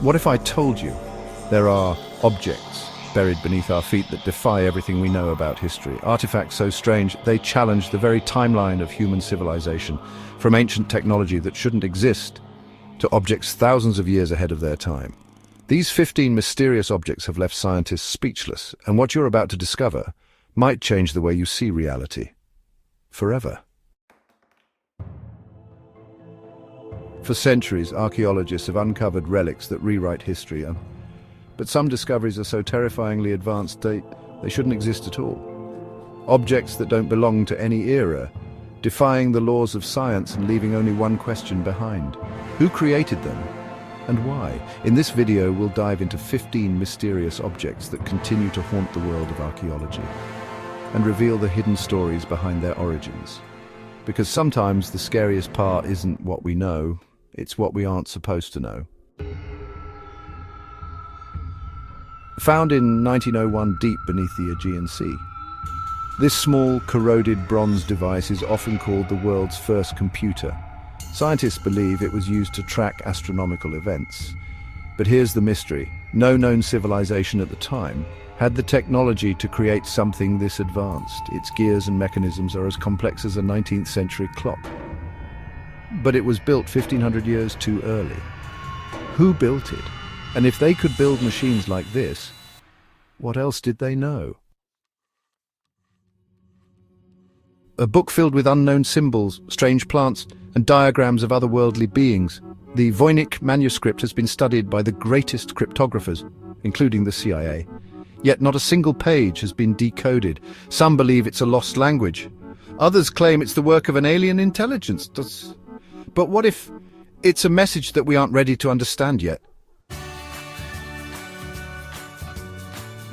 What if I told you there are objects buried beneath our feet that defy everything we know about history? Artifacts so strange, they challenge the very timeline of human civilization, from ancient technology that shouldn't exist to objects thousands of years ahead of their time. These 15 mysterious objects have left scientists speechless, and what you're about to discover might change the way you see reality. Forever. For centuries, archaeologists have uncovered relics that rewrite history, but some discoveries are so terrifyingly advanced they shouldn't exist at all. Objects that don't belong to any era, defying the laws of science and leaving only one question behind. Who created them, and why? In this video, we'll dive into 15 mysterious objects that continue to haunt the world of archaeology, and reveal the hidden stories behind their origins. Because sometimes the scariest part isn't what we know, it's what we aren't supposed to know. Found in 1901 deep beneath the Aegean Sea, this small, corroded bronze device is often called the world's first computer. Scientists believe it was used to track astronomical events. But here's the mystery. No known civilization at the time had the technology to create something this advanced. Its gears and mechanisms are as complex as a 19th century clock. But it was built 1,500 years too early. Who built it? And if they could build machines like this, what else did they know? A book filled with unknown symbols, strange plants, and diagrams of otherworldly beings. The Voynich manuscript has been studied by the greatest cryptographers, including the CIA. Yet not a single page has been decoded. Some believe it's a lost language. Others claim it's the work of an alien intelligence. But what if it's a message that we aren't ready to understand yet?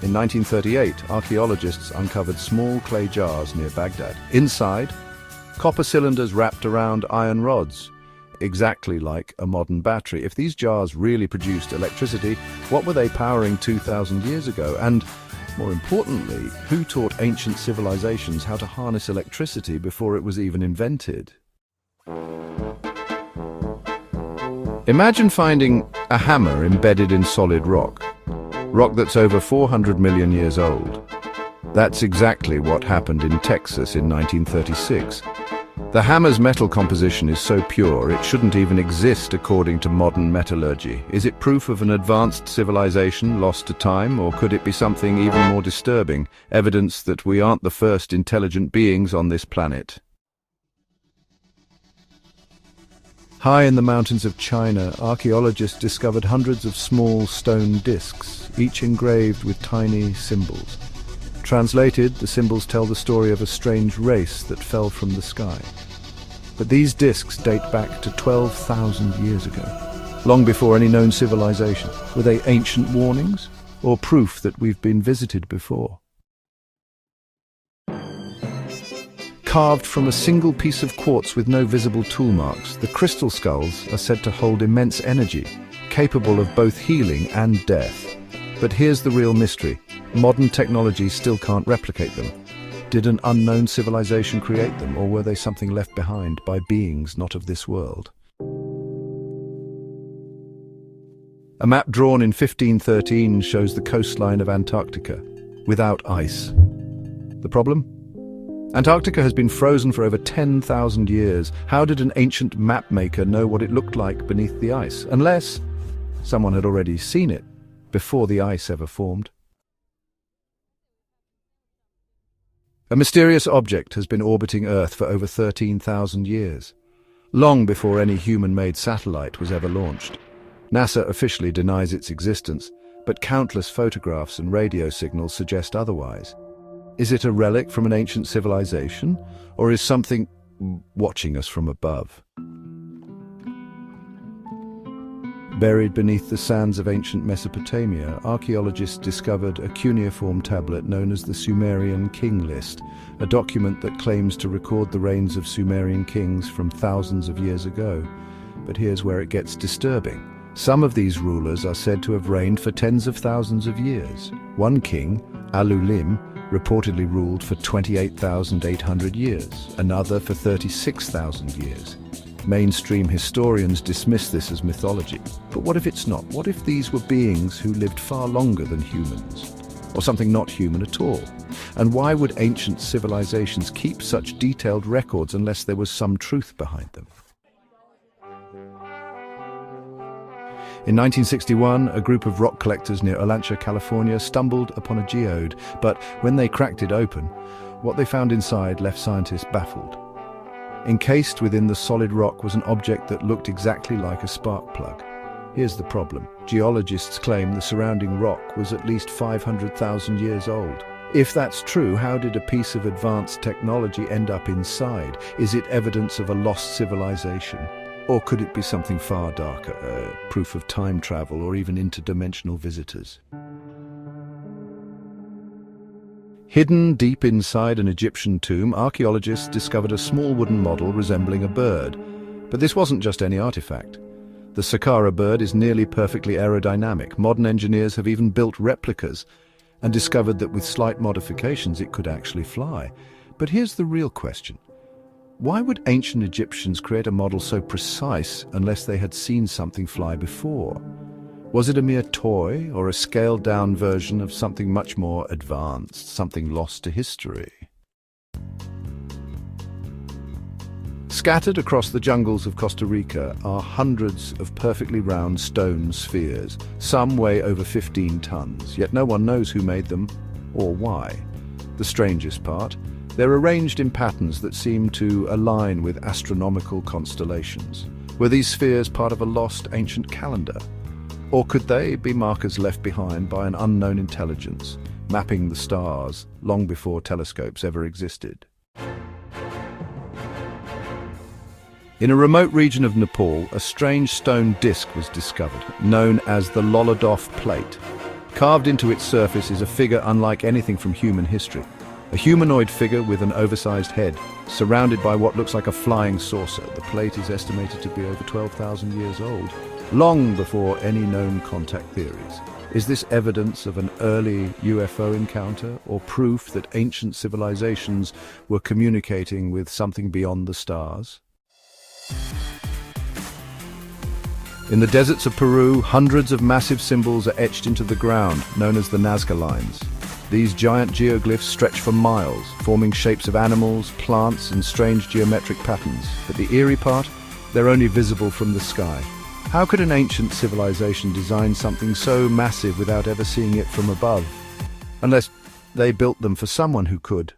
In 1938, archaeologists uncovered small clay jars near Baghdad. Inside, copper cylinders wrapped around iron rods, exactly like a modern battery. If these jars really produced electricity, what were they powering 2,000 years ago? And, more importantly, who taught ancient civilizations how to harness electricity before it was even invented? Imagine finding a hammer embedded in solid rock that's over 400 million years old. That's exactly what happened in Texas in 1936. The hammer's metal composition is so pure it shouldn't even exist according to modern metallurgy. Is it proof of an advanced civilization lost to time, or could it be something even more disturbing, evidence that we aren't the first intelligent beings on this planet? High in the mountains of China, archaeologists discovered hundreds of small stone discs, each engraved with tiny symbols. Translated, the symbols tell the story of a strange race that fell from the sky. But these discs date back to 12,000 years ago, long before any known civilization. Were they ancient warnings, or proof that we've been visited before? Carved from a single piece of quartz with no visible tool marks, the crystal skulls are said to hold immense energy, capable of both healing and death. But here's the real mystery. Modern technology still can't replicate them. Did an unknown civilization create them, or were they something left behind by beings not of this world? A map drawn in 1513 shows the coastline of Antarctica, without ice. The problem? Antarctica has been frozen for over 10,000 years. How did an ancient map maker know what it looked like beneath the ice? Unless someone had already seen it before the ice ever formed. A mysterious object has been orbiting Earth for over 13,000 years, long before any human-made satellite was ever launched. NASA officially denies its existence, but countless photographs and radio signals suggest otherwise. Is it a relic from an ancient civilization, or is something watching us from above? Buried beneath the sands of ancient Mesopotamia, archaeologists discovered a cuneiform tablet known as the Sumerian King List, a document that claims to record the reigns of Sumerian kings from thousands of years ago. But here's where it gets disturbing. Some of these rulers are said to have reigned for tens of thousands of years. One king, Alulim, reportedly ruled for 28,800 years, another for 36,000 years. Mainstream historians dismiss this as mythology. But what if it's not? What if these were beings who lived far longer than humans? Or something not human at all? And why would ancient civilizations keep such detailed records unless there was some truth behind them? In 1961, a group of rock collectors near Olancha, California, stumbled upon a geode, but when they cracked it open, what they found inside left scientists baffled. Encased within the solid rock was an object that looked exactly like a spark plug. Here's the problem. Geologists claim the surrounding rock was at least 500,000 years old. If that's true, how did a piece of advanced technology end up inside? Is it evidence of a lost civilization? Or could it be something far darker, proof of time travel or even interdimensional visitors? Hidden deep inside an Egyptian tomb, archaeologists discovered a small wooden model resembling a bird. But this wasn't just any artifact. The Saqqara bird is nearly perfectly aerodynamic. Modern engineers have even built replicas and discovered that with slight modifications it could actually fly. But here's the real question. Why would ancient Egyptians create a model so precise unless they had seen something fly before? Was it a mere toy or a scaled-down version of something much more advanced, something lost to history? Scattered across the jungles of Costa Rica are hundreds of perfectly round stone spheres. Some weigh over 15 tons, yet no one knows who made them or why. The strangest part, they're arranged in patterns that seem to align with astronomical constellations. Were these spheres part of a lost ancient calendar? Or could they be markers left behind by an unknown intelligence, mapping the stars long before telescopes ever existed? In a remote region of Nepal, a strange stone disc was discovered, known as the Lolodov Plate. Carved into its surface is a figure unlike anything from human history. A humanoid figure with an oversized head, surrounded by what looks like a flying saucer. The plate is estimated to be over 12,000 years old, long before any known contact theories. Is this evidence of an early UFO encounter, or proof that ancient civilizations were communicating with something beyond the stars? In the deserts of Peru, hundreds of massive symbols are etched into the ground, known as the Nazca lines. These giant geoglyphs stretch for miles, forming shapes of animals, plants, and strange geometric patterns. But the eerie part, they're only visible from the sky. How could an ancient civilization design something so massive without ever seeing it from above? Unless they built them for someone who could.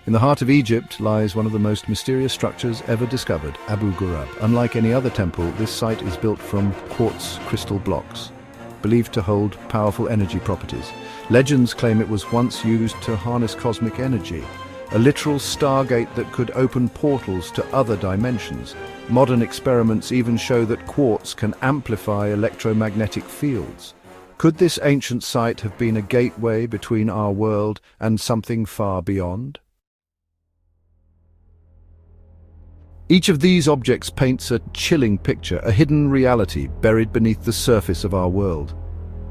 In the heart of Egypt lies one of the most mysterious structures ever discovered, Abu Ghurab. Unlike any other temple, this site is built from quartz crystal blocks, believed to hold powerful energy properties. Legends claim it was once used to harness cosmic energy, a literal stargate that could open portals to other dimensions. Modern experiments even show that quartz can amplify electromagnetic fields. Could this ancient site have been a gateway between our world and something far beyond? Each of these objects paints a chilling picture, a hidden reality buried beneath the surface of our world.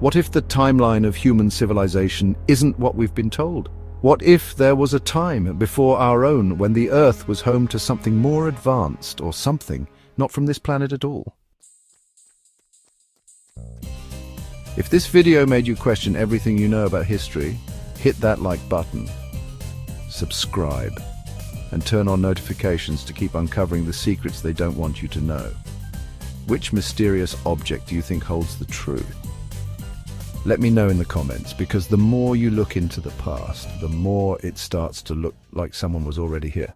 What if the timeline of human civilization isn't what we've been told? What if there was a time before our own when the Earth was home to something more advanced, or something not from this planet at all? If this video made you question everything you know about history, hit that like button, subscribe, and turn on notifications to keep uncovering the secrets they don't want you to know. Which mysterious object do you think holds the truth? Let me know in the comments, because the more you look into the past, the more it starts to look like someone was already here.